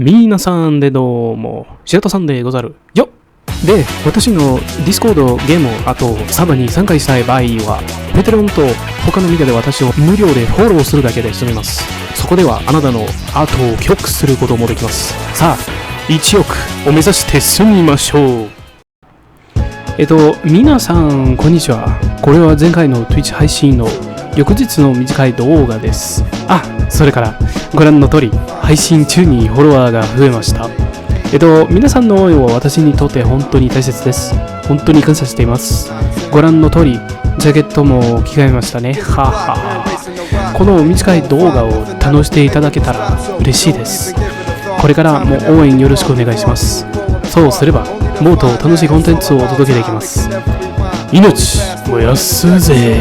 みなさんでどうも、白田さんでござるよ。で、私のディスコードゲームあとサバに参加したい場合は、ペテロンと他のメディアで私を無料でフォローするだけで済みます。そこではあなたのアートを許可することもできます。さあ、1億を目指して進みましょう。皆さん、こんにちは。これは前回の Twitch 配信の翌日の短い動画です。それからご覧の通り配信中にフォロワーが増えました。皆さんの応援は私にとって本当に大切です。本当に感謝しています。ご覧の通りジャケットも着替えましたね。はは。この短い動画を楽しんでいただけたら嬉しいです。これからも応援よろしくお願いします。そうすればもっと楽しいコンテンツをお届けできます。命燃やすぜ。